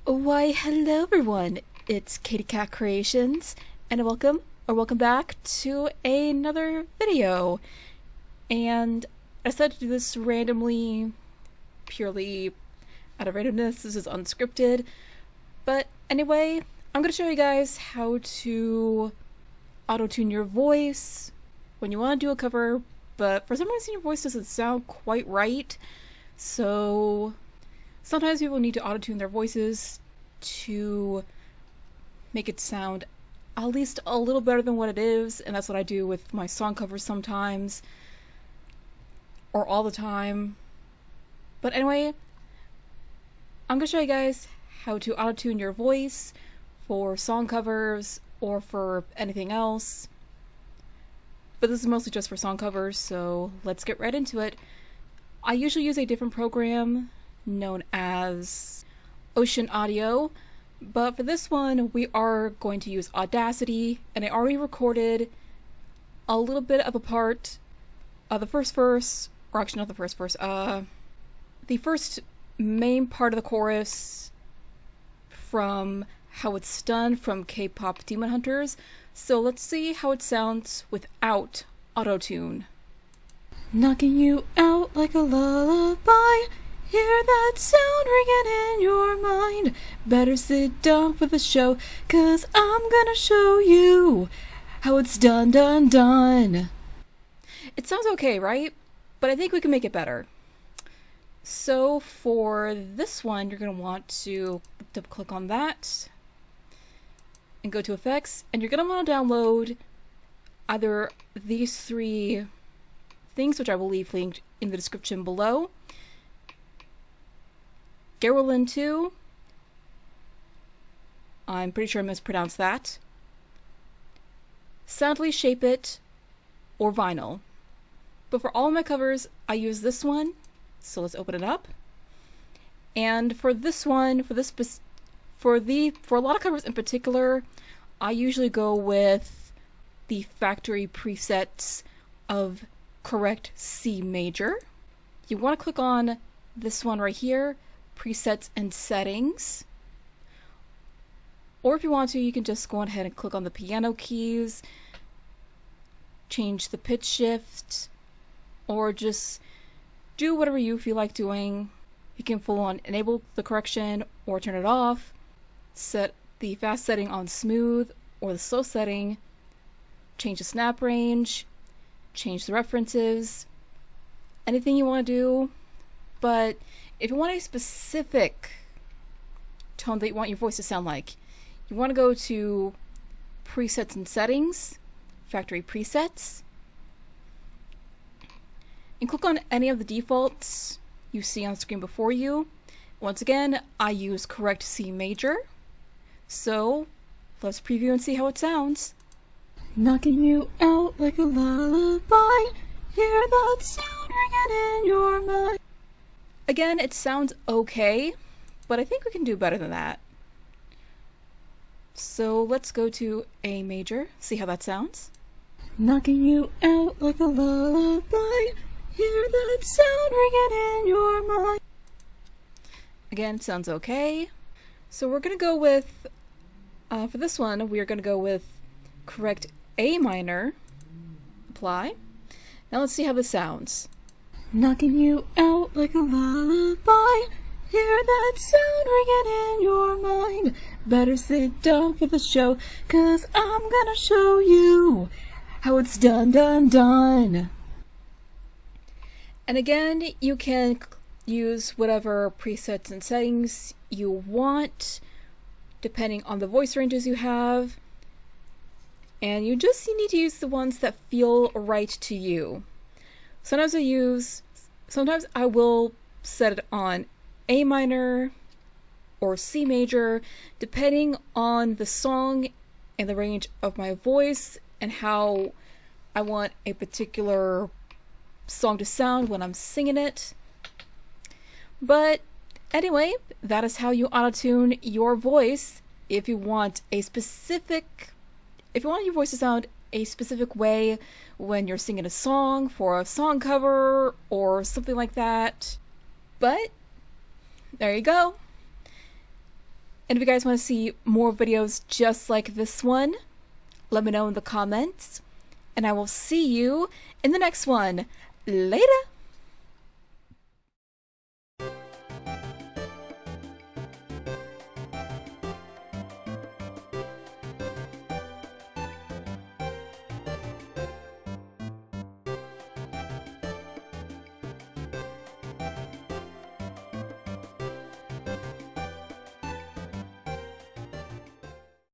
Why, hello everyone! It's Katie Cat Creations, and welcome back to another video. And I decided to do this randomly, purely out of randomness. This is unscripted. But anyway, I'm going to show you guys how to auto-tune your voice when you want to do a cover, but for some reason your voice doesn't sound quite right. So sometimes people need to auto-tune their voices to make it sound at least a little better than what it is, and that's what I do with my song covers sometimes, or all the time. But anyway, I'm gonna show you guys how to auto-tune your voice for song covers or for anything else. But this is mostly just for song covers, so let's get right into it. I usually use a different program known as Ocean Audio, but for this one we are going to use Audacity, and I already recorded a little bit of a part of the first verse, or actually not the first verse, the first main part of the chorus from How It's Done from K-Pop Demon Hunters. So let's see how it sounds without auto-tune. Knocking you out like a lullaby, hear that sound ringing in your mind. Better sit down for the show, 'cause I'm gonna show you how it's done, done, done. It sounds okay, right? But I think we can make it better. So for this one, you're gonna want to double click on that and go to effects, and you're gonna want to download either these three things, which I will leave linked in the description below. Gerwin 2, I'm pretty sure I mispronounced that. Soundly Shape It, or Vinyl. But for all my covers, I use this one. So let's open it up. And for this one, for a lot of covers in particular, I usually go with the factory presets of correct C major. You want to click on this one right here, presets and settings. Or if you want to, you can just go ahead and click on the piano keys, change the pitch shift, or just do whatever you feel like doing. You can full on enable the correction or turn it off, set the fast setting on smooth or the slow setting, change the snap range, change the references, anything you want to do. But if you want a specific tone that you want your voice to sound like, you want to go to presets and settings, factory presets, and click on any of the defaults you see on the screen before you. Once again, I use correct C major. So let's preview and see how it sounds. Knocking you out like a lullaby, hear that sound ringing in your mind. Again, it sounds okay, but I think we can do better than that. So let's go to A major, see how that sounds. Knocking you out like a lullaby, hear that sound ringing in your mind. Again, sounds okay. So we're gonna go with, for this one, we are gonna go with correct A minor, apply. Now let's see how this sounds. Knocking you out like a lullaby, hear that sound ringing in your mind. Better sit down for the show, 'cause I'm gonna show you how it's done, done, done. And again, you can use whatever presets and settings you want, depending on the voice ranges you have. And you need to use the ones that feel right to you. Sometimes I will set it on A minor or C major, depending on the song and the range of my voice and how I want a particular song to sound when I'm singing it. But anyway, that is how you auto-tune your voice. If you want your voice to sound a specific way when you're singing a song for a song cover or something like that. But there you go. And if you guys want to see more videos just like this one, let me know in the comments. And I will see you in the next one. Later!